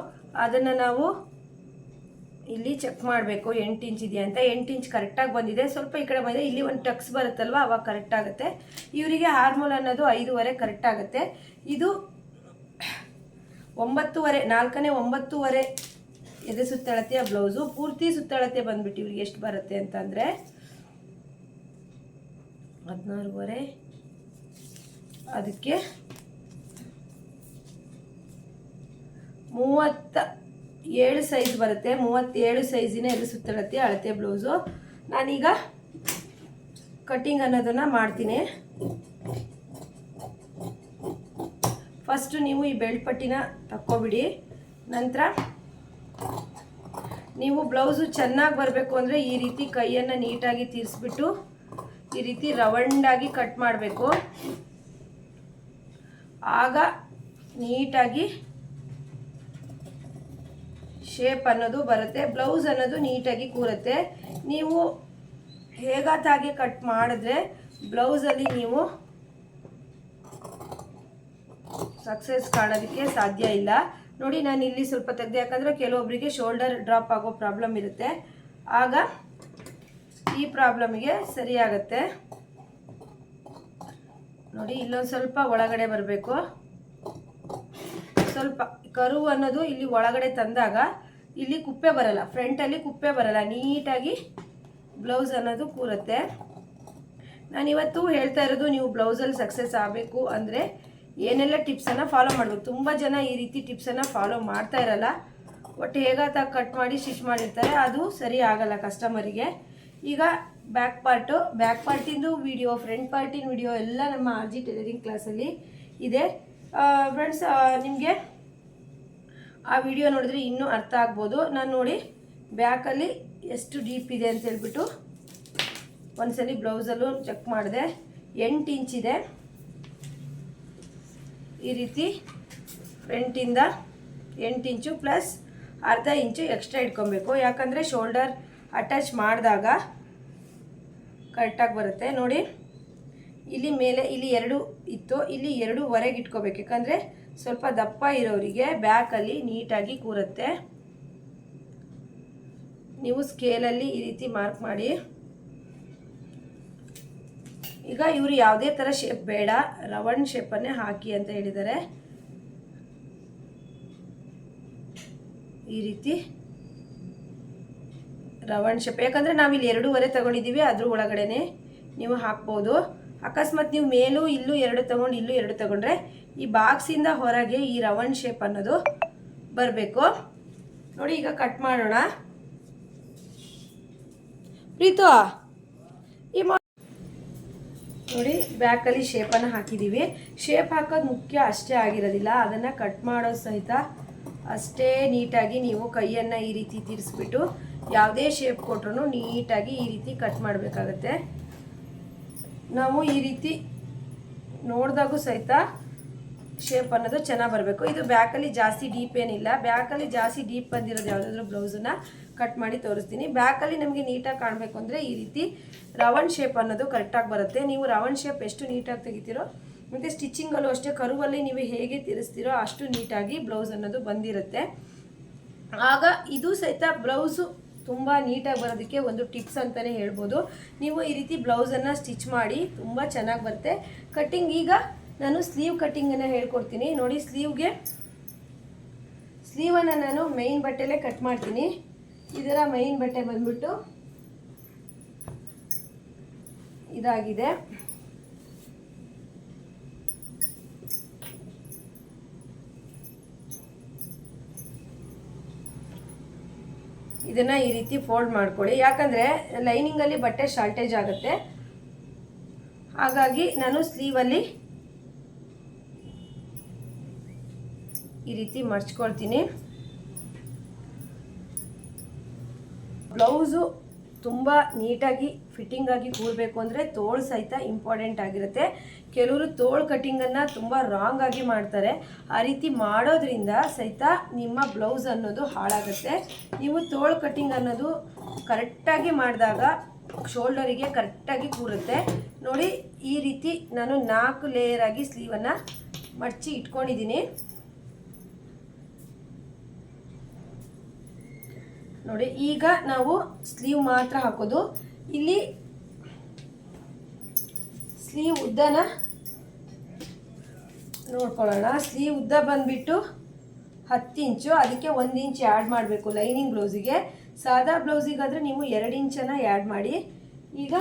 ಅದನ್ನು ನಾವು ಇಲ್ಲಿ ಚೆಕ್ ಮಾಡಬೇಕು. 8 ಇಂಚ್ ಇದೆಯಾ ಅಂತ. 8 ಇಂಚ್ ಕರೆಕ್ಟಾಗಿ ಬಂದಿದೆ. ಸ್ವಲ್ಪ ಈ ಕಡೆ ಬಂದಿದೆ, ಇಲ್ಲಿ ಒಂದು ಟಕ್ಸ್ ಬರುತ್ತಲ್ವ, ಅವಾಗ ಕರೆಕ್ಟ್ ಆಗುತ್ತೆ. ಇವರಿಗೆ ಹಾರ್ಮೋಲ್ ಅನ್ನೋದು 5.5 ಕರೆಕ್ಟ್ ಆಗುತ್ತೆ. ಇದು 9.5, 4ನೇ 9.5 ಎದೆ ಸುತ್ತಳತೆಯ ಬ್ಲೌಸು. ಪೂರ್ತಿ ಸುತ್ತಳತೆ ಬಂದ್ಬಿಟ್ಟು ಇವ್ರಿಗೆ ಎಷ್ಟು ಬರುತ್ತೆ ಅಂತಂದರೆ 16.5, ಅದಕ್ಕೆ 37 ಸೈಜ್ ಬರುತ್ತೆ. 37 ಸೈಜಿನ ಎದೆ ಸುತ್ತಳತೆ ಅಳತೆ ಬ್ಲೌಸು. ನಾನೀಗ ಕಟ್ಟಿಂಗ್ ಅನ್ನೋದನ್ನು ಮಾಡ್ತೀನಿ. ಫಸ್ಟು ನೀವು ಈ ಬೆಲ್ಟ್ ಪಟ್ಟಿನ ತಕ್ಕೊಬಿಡಿ. ನಂತರ ನೀವು ಬ್ಲೌಸು ಚೆನ್ನಾಗಿ ಬರಬೇಕು ಅಂದರೆ ಈ ರೀತಿ ಕೈಯನ್ನು ನೀಟಾಗಿ ತೀರಿಸ್ಬಿಟ್ಟು ಈ ರೀತಿ ರೌಂಡಾಗಿ ಕಟ್ ಮಾಡಬೇಕು. ಆಗ ನೀಟಾಗಿ ಶೇಪ್ ಅನ್ನೋದು ಬರುತ್ತೆ, ಬ್ಲೌಸ್ ಅನ್ನೋದು ನೀಟಾಗಿ ಕೂರುತ್ತೆ. ನೀವು ಹೇಗಾತಾಗೆ ಕಟ್ ಮಾಡಿದ್ರೆ ಬ್ಲೌಸಲ್ಲಿ ನೀವು ಸಕ್ಸಸ್ ಕಾಣೋದಕ್ಕೆ ಸಾಧ್ಯ ಇಲ್ಲ. ನೋಡಿ, ನಾನು ಇಲ್ಲಿ ಸ್ವಲ್ಪ ತೆಗೆದೆ, ಯಾಕಂದರೆ ಕೆಲವೊಬ್ಬರಿಗೆ ಶೋಲ್ಡರ್ ಡ್ರಾಪ್ ಆಗೋ ಪ್ರಾಬ್ಲಮ್ ಇರುತ್ತೆ. ಆಗ ಈ ಪ್ರಾಬ್ಲಮ್ಗೆ ಸರಿಯಾಗತ್ತೆ. ನೋಡಿ, ಇಲ್ಲೊಂದು ಸ್ವಲ್ಪ ಒಳಗಡೆ ಬರಬೇಕು. ಸ್ವಲ್ಪ ಕರು ಅನ್ನೋದು ಇಲ್ಲಿ ಒಳಗಡೆ ತಂದಾಗ ಇಲ್ಲಿ ಕುಪ್ಪೆ ಬರಲ್ಲ, ಫ್ರಂಟಲ್ಲಿ ಕುಪ್ಪೆ ಬರಲ್ಲ, ನೀಟಾಗಿ ಬ್ಲೌಸ್ ಅನ್ನೋದು ಕೂರುತ್ತೆ. ನಾನಿವತ್ತು ಹೇಳ್ತಾ ಇರೋದು ನೀವು ಬ್ಲೌಸಲ್ಲಿ ಸಕ್ಸಸ್ ಆಗಬೇಕು ಅಂದರೆ ಏನೆಲ್ಲ ಟಿಪ್ಸನ್ನು ಫಾಲೋ ಮಾಡಬೇಕು. ತುಂಬ ಜನ ಈ ರೀತಿ ಟಿಪ್ಸನ್ನು ಫಾಲೋ ಮಾಡ್ತಾ ಇರಲ್ಲ, ಒಟ್ಟು ಹೇಗಾತ ಕಟ್ ಮಾಡಿ ಸ್ಟಿಚ್ ಮಾಡಿರ್ತಾರೆ, ಅದು ಸರಿ ಆಗಲ್ಲ ಕಸ್ಟಮರಿಗೆ. ಈಗ ಬ್ಯಾಕ್ ಪಾರ್ಟಿಂದು ವಿಡಿಯೋ, ಫ್ರಂಟ್ ಪಾರ್ಟಿನ ವಿಡಿಯೋ ಎಲ್ಲ ನಮ್ಮ RG ಟೈಲರಿಂಗ್ ಕ್ಲಾಸಲ್ಲಿ ಇದೆ ಫ್ರೆಂಡ್ಸ್. ನಿಮಗೆ ಆ ವಿಡಿಯೋ ನೋಡಿದ್ರೆ ಇನ್ನೂ ಅರ್ಥ ಆಗ್ಬೋದು. ನಾನು ನೋಡಿ ಬ್ಯಾಕಲ್ಲಿ ಎಷ್ಟು ಡೀಪ್ ಇದೆ ಅಂತ ಹೇಳ್ಬಿಟ್ಟು ಒಂದ್ಸಲಿ ಬ್ಲೌಸಲ್ಲೂ ಚೆಕ್ ಮಾಡಿದೆ. 8 ಇಂಚಿದೆ. ಈ ರೀತಿ ಫ್ರಂಟಿಂದ 8 ಇಂಚು ಪ್ಲಸ್ ಅರ್ಧ ಇಂಚು ಎಕ್ಸ್ಟ್ರಾ ಇಟ್ಕೊಬೇಕು, ಯಾಕಂದರೆ ಶೋಲ್ಡರ್ ಅಟ್ಯಾಚ್ ಮಾಡಿದಾಗ ಕರೆಕ್ಟಾಗಿ ಬರುತ್ತೆ. ನೋಡಿ ಇಲ್ಲಿ ಮೇಲೆ ಇಲ್ಲಿ 2 ಇತ್ತು, ಇಲ್ಲಿ 2.5 ಇಟ್ಕೋಬೇಕು, ಯಾಕಂದರೆ ಸ್ವಲ್ಪ ದಪ್ಪ ಇರೋರಿಗೆ ಬ್ಯಾಕಲ್ಲಿ ನೀಟಾಗಿ ಕೂರುತ್ತೆ. ನೀವು ಸ್ಕೇಲಲ್ಲಿ ಈ ರೀತಿ ಮಾರ್ಕ್ ಮಾಡಿ. ಈಗ ಇವರು ಯಾವುದೇ ಥರ ಶೇಪ್ ಬೇಡ, ರೌಂಡ್ ಶೇಪನ್ನೇ ಹಾಕಿ ಅಂತ ಹೇಳಿದ್ದಾರೆ. ಈ ರೀತಿ ರೌಂಡ್ ಶೇಪ್, ಯಾಕಂದರೆ ನಾವಿಲ್ಲಿ 2.5 ತಗೊಂಡಿದ್ದೀವಿ, ಅದ್ರ ಒಳಗಡೆನೆ ನೀವು ಹಾಕ್ಬೋದು. ಅಕಸ್ಮಾತ್ ನೀವು ಮೇಲೂ ಇಲ್ಲೂ 2 ತಗೊಂಡು ಇಲ್ಲೂ 2 ತಗೊಂಡ್ರೆ ಈ ಬಾಕ್ಸಿಂದ ಹೊರಗೆ ಈ ರೌಂಡ್ ಶೇಪ್ ಅನ್ನೋದು ಬರಬೇಕು. ನೋಡಿ ಈಗ ಕಟ್ ಮಾಡೋಣ. ಪ್ರೀತು ಈ ನೋಡಿ ಬ್ಯಾಕಲ್ಲಿ ಶೇಪನ್ನು ಹಾಕಿದ್ದೀವಿ. ಶೇಪ್ ಹಾಕೋದು ಮುಖ್ಯ ಅಷ್ಟೇ ಆಗಿರೋದಿಲ್ಲ, ಅದನ್ನು ಕಟ್ ಮಾಡೋದು ಸಹಿತ ಅಷ್ಟೇ ನೀಟಾಗಿ ನೀವು ಕೈಯನ್ನು ಈ ರೀತಿ ತಿರ್ಸ್ಬಿಟ್ಟು ಯಾವುದೇ ಶೇಪ್ ಕೊಟ್ರೂ ನೀಟಾಗಿ ಈ ರೀತಿ ಕಟ್ ಮಾಡಬೇಕಾಗತ್ತೆ. ನಾವು ಈ ರೀತಿ ನೋಡಿದಾಗೂ ಸಹಿತ ಶೇಪ್ ಅನ್ನೋದು ಚೆನ್ನಾಗಿ ಬರಬೇಕು. ಇದು ಬ್ಯಾಕಲ್ಲಿ ಜಾಸ್ತಿ ಡೀಪ್ ಏನಿಲ್ಲ, ಬ್ಯಾಕಲ್ಲಿ ಜಾಸ್ತಿ ಡೀಪ್ ಬಂದಿರೋದು ಯಾವುದಾದ್ರೂ ಬ್ಲೌಸನ್ನು ಕಟ್ ಮಾಡಿ ತೋರಿಸ್ತೀನಿ. ಬ್ಯಾಕಲ್ಲಿ ನಮಗೆ ನೀಟಾಗಿ ಕಾಣಬೇಕು ಅಂದರೆ ಈ ರೀತಿ ರೌಂಡ್ ಶೇಪ್ ಅನ್ನೋದು ಕರೆಕ್ಟಾಗಿ ಬರುತ್ತೆ. ನೀವು ರೌಂಡ್ ಶೇಪ್ ಎಷ್ಟು ನೀಟಾಗಿ ತೆಗಿತೀರೋ ಮತ್ತು ಸ್ಟಿಚಿಂಗಲ್ಲೂ ಅಷ್ಟೇ ಕರುವಲ್ಲಿ ನೀವು ಹೇಗೆ ತಿರ್ಸ್ತೀರೋ ಅಷ್ಟು ನೀಟಾಗಿ ಬ್ಲೌಸ್ ಅನ್ನೋದು ಬಂದಿರುತ್ತೆ. ಆಗ ಇದು ಸಹಿತ ಬ್ಲೌಸು ತುಂಬ ನೀಟಾಗಿ ಬರೋದಕ್ಕೆ ಒಂದು ಟಿಪ್ಸ್ ಅಂತಲೇ ಹೇಳ್ಬೋದು. ನೀವು ಈ ರೀತಿ ಬ್ಲೌಸನ್ನು ಸ್ಟಿಚ್ ಮಾಡಿ ತುಂಬ ಚೆನ್ನಾಗಿ ಬರುತ್ತೆ. ಕಟ್ಟಿಂಗ್ ಈಗ ನಾನು ಸ್ಲೀವ್ ಕಟ್ಟಿಂಗನ್ನು ಹೇಳ್ಕೊಡ್ತೀನಿ. ನೋಡಿ ಸ್ಲೀವನ್ನು ನಾನು ಮೈನ್ ಬಟ್ಟೆಲೇ ಕಟ್ ಮಾಡ್ತೀನಿ. ಇದರ ಮೈನ್ ಬಟ್ಟೆ ಬಂದ್ಬಿಟ್ಟು ಇದಾಗಿದೆ. ಇದನ್ನು ಈ ರೀತಿ ಫೋಲ್ಡ್ ಮಾಡ್ಕೊಳ್ಳಿ, ಯಾಕಂದರೆ ಲೈನಿಂಗಲ್ಲಿ ಬಟ್ಟೆ ಶಾರ್ಟೇಜ್ ಆಗುತ್ತೆ. ಹಾಗಾಗಿ ನಾನು ಸ್ಲೀವಲ್ಲಿ ಈ ರೀತಿ ಮಡ್ಚ್ಕೊಳ್ತೀನಿ. ಬ್ಲೌಸು ತುಂಬ ನೀಟಾಗಿ ಫಿಟ್ಟಿಂಗಾಗಿ ಕೂರಬೇಕು ಅಂದರೆ ತೋಳು ಸಹಿತ ಇಂಪಾರ್ಟೆಂಟ್ ಆಗಿರುತ್ತೆ. ಕೆಲವರು ತೋಳು ಕಟ್ಟಿಂಗನ್ನು ತುಂಬ ರಾಂಗ್ ಆಗಿ ಮಾಡ್ತಾರೆ. ಆ ರೀತಿ ಮಾಡೋದ್ರಿಂದ ಸಹಿತ ನಿಮ್ಮ ಬ್ಲೌಸ್ ಅನ್ನೋದು ಹಾಳಾಗುತ್ತೆ. ನೀವು ತೋಳು ಕಟ್ಟಿಂಗ್ ಅನ್ನೋದು ಕರೆಕ್ಟಾಗಿ ಮಾಡಿದಾಗ ಶೋಲ್ಡರಿಗೆ ಕರೆಕ್ಟಾಗಿ ಕೂರುತ್ತೆ. ನೋಡಿ ಈ ರೀತಿ ನಾನು 4 ಲೇಯರ್ ಆಗಿ ಸ್ಲೀವನ್ನು ಮಡಚಿ ಇಟ್ಕೊಂಡಿದ್ದೀನಿ. ನೋಡಿ ಈಗ ನಾವು ಸ್ಲೀವ್ ಮಾತ್ರ ಹಾಕೋದು. ಇಲ್ಲಿ ಸ್ಲೀವ್ ಉದ್ದನ ನೋಡ್ಕೊಳ್ಳೋಣ. ಸ್ಲೀವ್ ಉದ್ದ ಬಂದುಬಿಟ್ಟು 10 ಇಂಚು, ಅದಕ್ಕೆ 1 ಇಂಚ್ ಆ್ಯಡ್ ಮಾಡಬೇಕು ಲೈನಿಂಗ್ ಬ್ಲೌಸಿಗೆ. ಸಾದಾ ಬ್ಲೌಸಿಗಾದರೆ ನೀವು 2 ಇಂಚನ್ನು ಆ್ಯಡ್ ಮಾಡಿ. ಈಗ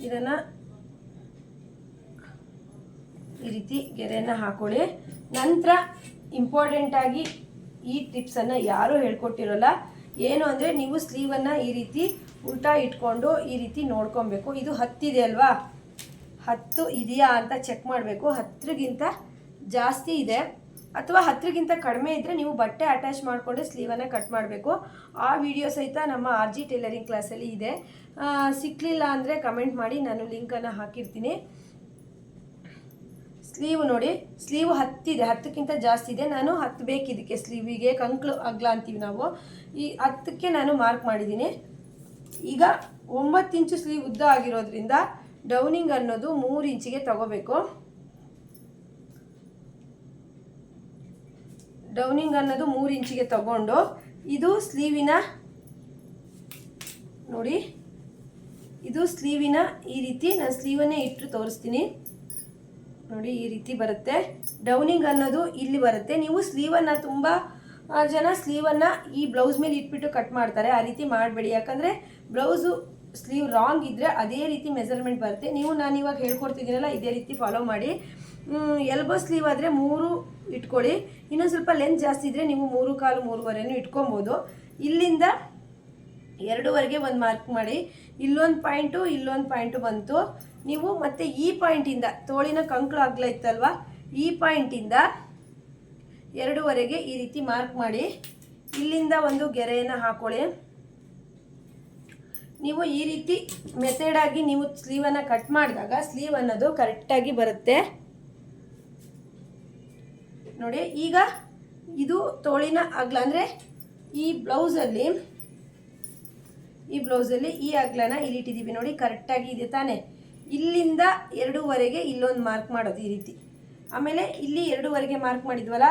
ಇದನ್ನು ಈ ರೀತಿ ಗೆರೆಯನ್ನು ಹಾಕೊಳ್ಳಿ. ನಂತರ ಇಂಪಾರ್ಟೆಂಟಾಗಿ ಈ ಟಿಪ್ಸನ್ನು ಯಾರೂ ಹೇಳ್ಕೊಟ್ಟಿರೋಲ್ಲ. ಏನು ಅಂದರೆ ನೀವು ಸ್ಲೀವನ್ನು ಈ ರೀತಿ ಉಲ್ಟಾ ಇಟ್ಕೊಂಡು ಈ ರೀತಿ ನೋಡ್ಕೊಬೇಕು. ಇದು 10 ಇದೆ ಅಲ್ವಾ, 10 ಇದೆಯಾ ಅಂತ ಚೆಕ್ ಮಾಡಬೇಕು. 10ಗಿಂತ ಜಾಸ್ತಿ ಇದೆ ಅಥವಾ 10ಗಿಂತ ಕಡಿಮೆ ಇದ್ದರೆ ನೀವು ಬಟ್ಟೆ ಅಟ್ಯಾಚ್ ಮಾಡಿಕೊಂಡು ಸ್ಲೀವನ್ನು ಕಟ್ ಮಾಡಬೇಕು. ಆ ವಿಡಿಯೋ ಸಹಿತ ನಮ್ಮ RG ಟೈಲರಿಂಗ್ ಕ್ಲಾಸಲ್ಲಿ ಇದೆ. ಸಿಕ್ಕಲಿಲ್ಲ ಅಂದರೆ ಕಮೆಂಟ್ ಮಾಡಿ, ನಾನು ಲಿಂಕನ್ನು ಹಾಕಿರ್ತೀನಿ. ಸ್ಲೀವ್ ನೋಡಿ, ಸ್ಲೀವ್ 10 ಇದೆ, 10ಕ್ಕಿಂತ ಜಾಸ್ತಿ ಇದೆ. ನಾನು 10 ಬೇಕಿದ್ದಕ್ಕೆ ಸ್ಲೀವಿಗೆ ಕಂಕ್ಳು ಅಗ್ಲ ಅಂತೀವಿ ನಾವು. ಈ 10ಕ್ಕೆ ನಾನು ಮಾರ್ಕ್ ಮಾಡಿದ್ದೀನಿ. ಈಗ 9 ಇಂಚು ಸ್ಲೀವ್ ಉದ್ದ ಆಗಿರೋದ್ರಿಂದ ಡೌನಿಂಗ್ ಅನ್ನೋದು 3 ಇಂಚಿಗೆ ತಗೋಬೇಕು. ಡೌನಿಂಗ್ ಅನ್ನೋದು 3 ಇಂಚಿಗೆ ತಗೊಂಡು ಇದು ಸ್ಲೀವಿನ ನೋಡಿ, ಇದು ಸ್ಲೀವಿನ ಈ ರೀತಿ ನಾನು ಸ್ಲೀವನ್ನೇ ಇಟ್ಟು ತೋರಿಸ್ತೀನಿ. ನೋಡಿ ಈ ರೀತಿ ಬರುತ್ತೆ. ಡೌನಿಂಗ್ ಅನ್ನೋದು ಇಲ್ಲಿ ಬರುತ್ತೆ. ನೀವು ಸ್ಲೀವನ್ನು ತುಂಬ ಜನ ಸ್ಲೀವನ್ನು ಈ ಬ್ಲೌಸ್ ಮೇಲೆ ಇಟ್ಬಿಟ್ಟು ಕಟ್ ಮಾಡ್ತಾರೆ. ಆ ರೀತಿ ಮಾಡಬೇಡಿ, ಯಾಕಂದರೆ ಬ್ಲೌಸು ಸ್ಲೀವ್ ರಾಂಗ್ ಇದ್ದರೆ ಅದೇ ರೀತಿ ಮೆಜರ್ಮೆಂಟ್ ಬರುತ್ತೆ. ನಾನು ಇವಾಗ ಹೇಳ್ಕೊಡ್ತಿದ್ದೀನಲ್ಲ ಇದೇ ರೀತಿ ಫಾಲೋ ಮಾಡಿ. ಎಲ್ಬೋ ಸ್ಲೀವ್ ಆದರೆ 3 ಇಟ್ಕೊಳ್ಳಿ. ಇನ್ನೊಂದು ಸ್ವಲ್ಪ ಲೆಂತ್ ಜಾಸ್ತಿ ಇದ್ದರೆ ನೀವು 3.25 3.5 ಇಟ್ಕೊಬೋದು. ಇಲ್ಲಿಂದ 2ವರೆಗೆ ಒಂದು ಮಾರ್ಕ್ ಮಾಡಿ. ಇಲ್ಲೊಂದು ಪಾಯಿಂಟು ಬಂತು. ನೀವು ಮತ್ತೆ ಈ ಪಾಯಿಂಟಿಂದ ತೋಳಿನ ಕಂಕಳು ಅಗಲ ಇತ್ತಲ್ವ, ಈ ಪಾಯಿಂಟಿಂದ 2ವರೆಗೆ ಈ ರೀತಿ ಮಾರ್ಕ್ ಮಾಡಿ. ಇಲ್ಲಿಂದ ಒಂದು ಗೆರೆಯನ್ನು ಹಾಕೊಳ್ಳಿ. ನೀವು ಈ ರೀತಿ ಮೆಥಡಾಗಿ ನೀವು ಸ್ಲೀವನ್ನು ಕಟ್ ಮಾಡಿದಾಗ ಸ್ಲೀವ್ ಅನ್ನೋದು ಕರೆಕ್ಟಾಗಿ ಬರುತ್ತೆ ನೋಡಿ. ಈಗ ಇದು ತೋಳಿನ ಅಗಲ ಅಂದರೆ ಈ ಬ್ಲೌಸಲ್ಲಿ ಈ ಅಗಲನ ಇಲ್ಲಿ ಇಟ್ಟಿದ್ದೀವಿ ನೋಡಿ, ಕರೆಕ್ಟಾಗಿ ಇದೆ ತಾನೇ. ಇಲ್ಲಿಂದ 2ವರೆಗೆ ಇಲ್ಲೊಂದು ಮಾರ್ಕ್ ಮಾಡೋದು ಈ ರೀತಿ. ಆಮೇಲೆ ಇಲ್ಲಿ 2ವರೆಗೆ ಮಾರ್ಕ್ ಮಾಡಿದ್ವಲ್ಲ,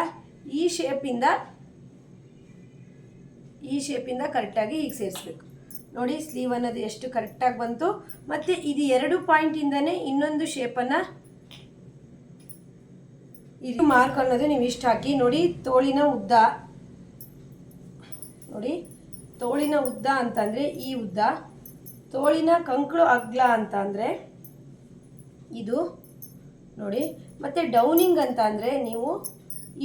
ಈ ಶೇಪಿಂದ ಕರೆಕ್ಟಾಗಿ ಹೀಗೆ ಸೇರಿಸ್ಬೇಕು ನೋಡಿ. ಸ್ಲೀವ್ ಅನ್ನೋದು ಎಷ್ಟು ಕರೆಕ್ಟಾಗಿ ಬಂತು. ಮತ್ತು ಇದು 2 ಪಾಯಿಂಟಿಂದನೇ ಇನ್ನೊಂದು ಶೇಪನ್ನು ಇದು ಮಾರ್ಕ್ ಅನ್ನೋದು ನೀವು ಇಷ್ಟು ಹಾಕಿ ನೋಡಿ. ತೋಳಿನ ಉದ್ದ ಅಂತಂದರೆ ಈ ಉದ್ದ, ತೋಳಿನ ಕಂಕಳು ಅಗಲ ಅಂತ ಅಂದರೆ ಇದು ನೋಡಿ. ಮತ್ತು ಡೌನಿಂಗ್ ಅಂತ ಅಂದರೆ ನೀವು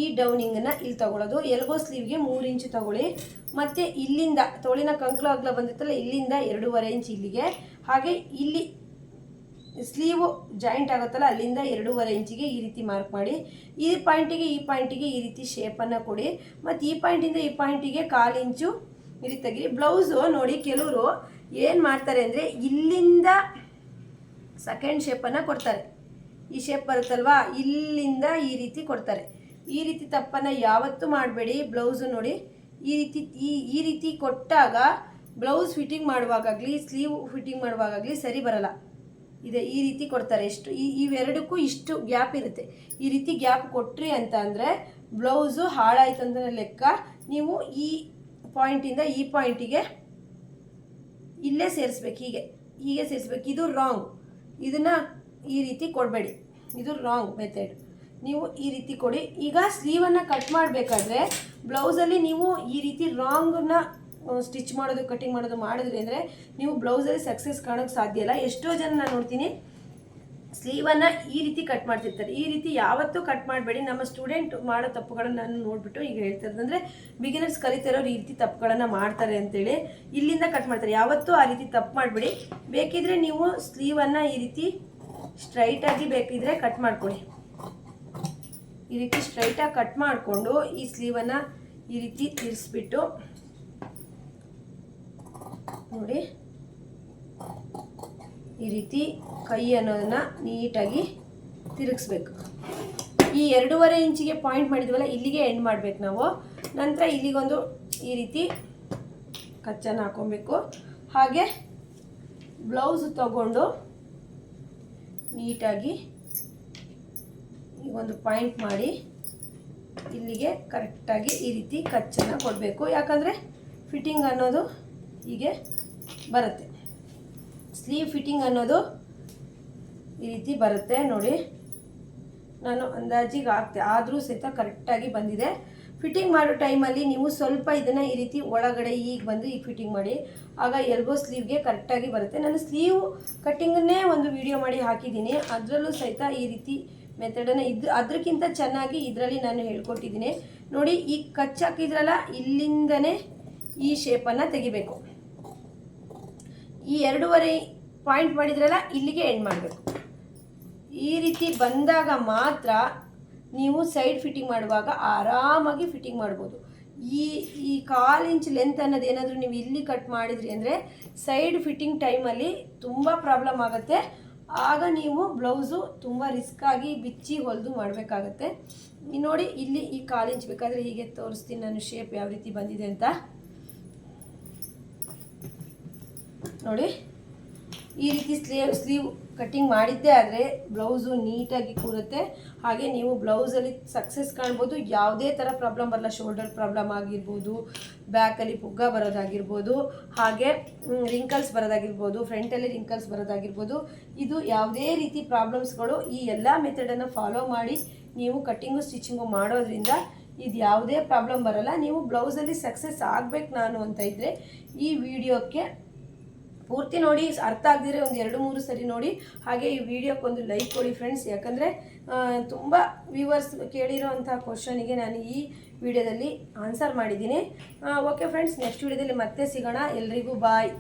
ಈ ಡೌನಿಂಗನ್ನು ಇಲ್ಲಿ ತಗೊಳ್ಳೋದು. ಎಲ್ಬೋ ಸ್ಲೀವ್ಗೆ 3 ಇಂಚು ತಗೊಳ್ಳಿ. ಮತ್ತು ಇಲ್ಲಿಂದ ತೋಳಿನ ಕಂಕಳು ಅಗಲ ಬಂದಿತ್ತಲ್ಲ, ಇಲ್ಲಿಂದ 2.5 ಇಂಚ್ ಇಲ್ಲಿಗೆ. ಹಾಗೆ ಇಲ್ಲಿ ಸ್ಲೀವು ಜಾಯಿಂಟ್ ಆಗುತ್ತಲ್ಲ, ಅಲ್ಲಿಂದ 2.5 ಇಂಚಿಗೆ ಈ ರೀತಿ ಮಾರ್ಕ್ ಮಾಡಿ. ಈ ಪಾಯಿಂಟಿಗೆ ಈ ರೀತಿ ಶೇಪನ್ನು ಕೊಡಿ. ಮತ್ತು ಈ ಪಾಯಿಂಟಿಂದ ಈ ಪಾಯಿಂಟಿಗೆ 1/4 ಇಂಚು ಈ ರೀತಿ ತೆಗೀರಿ. ಬ್ಲೌಸು ನೋಡಿ, ಕೆಲವರು ಏನು ಮಾಡ್ತಾರೆ ಅಂದರೆ ಇಲ್ಲಿಂದ ಸೆಕೆಂಡ್ ಶೇಪನ್ನು ಕೊಡ್ತಾರೆ. ಈ ಶೇಪ್ ಬರುತ್ತಲ್ವಾ, ಇಲ್ಲಿಂದ ಈ ರೀತಿ ಕೊಡ್ತಾರೆ. ಈ ರೀತಿ ತಪ್ಪನ್ನು ಯಾವತ್ತೂ ಮಾಡಬೇಡಿ. ಬ್ಲೌಸು ನೋಡಿ ಈ ರೀತಿ ಕೊಟ್ಟಾಗ ಬ್ಲೌಸ್ ಫಿಟ್ಟಿಂಗ್ ಮಾಡುವಾಗಲಿ ಸ್ಲೀವ್ ಫಿಟ್ಟಿಂಗ್ ಮಾಡುವಾಗಲಿ ಸರಿ ಬರಲ್ಲ. ಈ ರೀತಿ ಕೊಡ್ತಾರೆ. ಇವೆರಡಕ್ಕೂ ಇಷ್ಟು ಗ್ಯಾಪ್ ಇರುತ್ತೆ. ಈ ರೀತಿ ಗ್ಯಾಪ್ ಕೊಟ್ರಿ ಅಂತ ಅಂದರೆ ಬ್ಲೌಸು ಹಾಳಾಯ್ತು ಅಂತ ಲೆಕ್ಕ. ನೀವು ಈ ಪಾಯಿಂಟಿಂದ ಈ ಪಾಯಿಂಟಿಗೆ ಇಲ್ಲೇ ಸೇರಿಸ್ಬೇಕು, ಹೀಗೆ ಸೇರಿಸ್ಬೇಕು. ಇದು ರಾಂಗ್. ಇದನ್ನು ಈ ರೀತಿ ಕೊಡಬೇಡಿ, ಇದು ರಾಂಗ್ ಮೆಥಡ್. ನೀವು ಈ ರೀತಿ ಕೊಡಿ. ಈಗ ಸ್ಲೀವನ್ನು ಕಟ್ ಮಾಡಬೇಕಾದ್ರೆ ಬ್ಲೌಸಲ್ಲಿ ನೀವು ಈ ರೀತಿ ರಾಂಗನ್ನ ಸ್ಟಿಚ್ ಮಾಡೋದು ಕಟಿಂಗ್ ಮಾಡೋದು ಮಾಡಿದ್ರಿ ಅಂದರೆ ನೀವು ಬ್ಲೌಸಲ್ಲಿ ಸಕ್ಸಸ್ ಕಾಣೋಕ್ಕೆ ಸಾಧ್ಯ ಇಲ್ಲ. ಎಷ್ಟೋ ಜನ ನಾನು ನೋಡ್ತೀನಿ ಸ್ಲೀವನ್ನು ಈ ರೀತಿ ಕಟ್ ಮಾಡ್ತಿರ್ತಾರೆ. ಈ ರೀತಿ ಯಾವತ್ತೂ ಕಟ್ ಮಾಡಬೇಡಿ. ನಮ್ಮ ಸ್ಟೂಡೆಂಟ್ ಮಾಡೋ ತಪ್ಪುಗಳನ್ನು ನಾನು ನೋಡಿಬಿಟ್ಟು ಈಗ ಹೇಳ್ತಿರೋದು ಅಂದರೆ ಬಿಗಿನರ್ಸ್ ಕಲಿತಿರೋರು ಈ ರೀತಿ ತಪ್ಪುಗಳನ್ನು ಮಾಡ್ತಾರೆ ಅಂತೇಳಿ ಇಲ್ಲಿಂದ ಕಟ್ ಮಾಡ್ತಾರೆ. ಯಾವತ್ತೂ ಆ ರೀತಿ ತಪ್ಪು ಮಾಡಬೇಡಿ. ಬೇಕಿದ್ರೆ ನೀವು ಸ್ಲೀವನ್ನು ಈ ರೀತಿ ಸ್ಟ್ರೈಟಾಗಿ ಬೇಕಿದ್ರೆ ಕಟ್ ಮಾಡ್ಕೊಳ್ಳಿ. ಈ ರೀತಿ ಸ್ಟ್ರೈಟಾಗಿ ಕಟ್ ಮಾಡಿಕೊಂಡು ಈ ಸ್ಲೀವನ್ನು ಈ ರೀತಿ ತಿರ್ಸ್ಬಿಟ್ಟು ನೋಡಿ, ಈ ರೀತಿ ಕೈ ಅನ್ನೋದನ್ನು ನೀಟಾಗಿ ತಿರುಗಿಸ್ಬೇಕು. ಈ 2.5 ಇಂಚಿಗೆ ಪಾಯಿಂಟ್ ಮಾಡಿದ್ವಲ್ಲ, ಇಲ್ಲಿಗೆ ಎಂಡ್ ಮಾಡಬೇಕು ನಾವು. ನಂತರ ಇಲ್ಲಿಗೊಂದು ಈ ರೀತಿ ಕಚ್ಚನ್ನು ಹಾಕೊಬೇಕು. ಹಾಗೆ ಬ್ಲೌಸ್ ತಗೊಂಡು ನೀಟಾಗಿ ಒಂದು ಪಾಯಿಂಟ್ ಮಾಡಿ ಇಲ್ಲಿಗೆ ಕರೆಕ್ಟಾಗಿ ಈ ರೀತಿ ಕಚ್ಚನ್ನು ಕೊಡಬೇಕು. ಯಾಕಂದರೆ ಫಿಟ್ಟಿಂಗ್ ಅನ್ನೋದು ಹೀಗೆ ಬರುತ್ತೆ. ಸ್ಲೀವ್ ಫಿಟ್ಟಿಂಗ್ ಅನ್ನೋದು ಈ ರೀತಿ ಬರುತ್ತೆ ನೋಡಿ. ನಾನು ಅಂದಾಜಿಗೆ ಹಾಕ್ತೆ, ಆದರೂ ಸಹಿತ ಕರೆಕ್ಟಾಗಿ ಬಂದಿದೆ. ಫಿಟ್ಟಿಂಗ್ ಮಾಡೋ ಟೈಮಲ್ಲಿ ನೀವು ಸ್ವಲ್ಪ ಇದನ್ನು ಈ ರೀತಿ ಒಳಗಡೆ ಈಗ ಬಂದು ಈಗ ಫಿಟ್ಟಿಂಗ್ ಮಾಡಿ, ಆಗ ಎಲ್ಬೋ ಸ್ಲೀವ್ಗೆ ಕರೆಕ್ಟಾಗಿ ಬರುತ್ತೆ. ನಾನು ಸ್ಲೀವ್ ಕಟ್ಟಿಂಗನ್ನೇ ಒಂದು ವಿಡಿಯೋ ಮಾಡಿ ಹಾಕಿದ್ದೀನಿ, ಅದರಲ್ಲೂ ಸಹಿತ ಈ ರೀತಿ ಮೆಥಡನ್ನು ಅದಕ್ಕಿಂತ ಚೆನ್ನಾಗಿ ಇದರಲ್ಲಿ ನಾನು ಹೇಳ್ಕೊಟ್ಟಿದ್ದೀನಿ ನೋಡಿ. ಈ ಕಚ್ಚು ಹಾಕಿದ್ರಲ್ಲ, ಇಲ್ಲಿಂದನೇ ಈ ಶೇಪನ್ನು ತೆಗಿಬೇಕು. ಈ 2.5 ಪಾಯಿಂಟ್ ಮಾಡಿದ್ರಲ್ಲ, ಇಲ್ಲಿಗೆ ಎಂಡ್ ಮಾಡಬೇಕು. ಈ ರೀತಿ ಬಂದಾಗ ಮಾತ್ರ ನೀವು ಸೈಡ್ ಫಿಟ್ಟಿಂಗ್ ಮಾಡುವಾಗ ಆರಾಮಾಗಿ ಫಿಟ್ಟಿಂಗ್ ಮಾಡ್ಬೋದು. ಈ 1/4 ಇಂಚ್ ಲೆಂತ್ ಅನ್ನೋದು ಏನಾದರೂ ನೀವು ಇಲ್ಲಿ ಕಟ್ ಮಾಡಿದ್ರಿ ಅಂದರೆ ಸೈಡ್ ಫಿಟ್ಟಿಂಗ್ ಟೈಮಲ್ಲಿ ತುಂಬ ಪ್ರಾಬ್ಲಮ್ ಆಗುತ್ತೆ. ಆಗ ನೀವು ಬ್ಲೌಸು ತುಂಬ ರಿಸ್ಕಾಗಿ ಬಿಚ್ಚಿ ಹೊಲಿದು ಮಾಡಬೇಕಾಗತ್ತೆ. ನೋಡಿ, ಇಲ್ಲಿ ಈ 1/4 ಇಂಚ್ ಬೇಕಾದರೆ ಹೀಗೆ ತೋರಿಸ್ತೀನಿ ನಾನು ಶೇಪ್ ಯಾವ ರೀತಿ ಬಂದಿದೆ ಅಂತ ನೋಡಿ. ಈ ರೀತಿ ಸ್ಲೀವ್ ಕಟ್ಟಿಂಗ್ ಮಾಡಿದ್ದೇ ಆದರೆ ಬ್ಲೌಸು ನೀಟಾಗಿ ಕೂರುತ್ತೆ. ಹಾಗೆ ನೀವು ಬ್ಲೌಸಲ್ಲಿ ಸಕ್ಸಸ್ ಕಾಣ್ಬೋದು. ಯಾವುದೇ ಥರ ಪ್ರಾಬ್ಲಮ್ ಬರಲ್ಲ. ಶೋಲ್ಡರ್ ಪ್ರಾಬ್ಲಮ್ ಆಗಿರ್ಬೋದು, ಬ್ಯಾಕಲ್ಲಿ ಪುಗ್ಗ ಬರೋದಾಗಿರ್ಬೋದು, ಹಾಗೆ ರಿಂಕಲ್ಸ್ ಬರೋದಾಗಿರ್ಬೋದು, ಫ್ರಂಟಲ್ಲಿ ರಿಂಕಲ್ಸ್ ಬರೋದಾಗಿರ್ಬೋದು. ಇದು ಯಾವುದೇ ರೀತಿ ಪ್ರಾಬ್ಲಮ್ಸ್ಗಳು ಈ ಎಲ್ಲ ಮೆಥಡನ್ನು ಫಾಲೋ ಮಾಡಿ ನೀವು ಕಟ್ಟಿಂಗು ಸ್ಟಿಚಿಂಗು ಮಾಡೋದ್ರಿಂದ ಇದು ಯಾವುದೇ ಪ್ರಾಬ್ಲಮ್ ಬರಲ್ಲ. ನೀವು ಬ್ಲೌಸಲ್ಲಿ ಸಕ್ಸಸ್ ಆಗಬೇಕು ನಾನು ಅಂತ ಇದ್ದರೆ ಈ ವಿಡಿಯೋಕ್ಕೆ ಪೂರ್ತಿ ನೋಡಿ, ಅರ್ಥ ಆಗದಿದ್ರೆ ಒಂದು 2-3 ಸರಿ ನೋಡಿ. ಹಾಗೆ ಈ ವಿಡಿಯೋಕ್ಕೊಂದು ಲೈಕ್ ಕೊಡಿ ಫ್ರೆಂಡ್ಸ್, ಯಾಕಂದರೆ ತುಂಬ ವ್ಯೂವರ್ಸ್ ಕೇಳಿರೋ ಅಂಥ ಕ್ವಶನಿಗೆ ನಾನು ಈ ವಿಡಿಯೋದಲ್ಲಿ ಆನ್ಸರ್ ಮಾಡಿದ್ದೀನಿ. ಓಕೆ ಫ್ರೆಂಡ್ಸ್, ನೆಕ್ಸ್ಟ್ ವಿಡಿಯೋದಲ್ಲಿ ಮತ್ತೆ ಸಿಗೋಣ. ಎಲ್ರಿಗೂ ಬಾಯ್.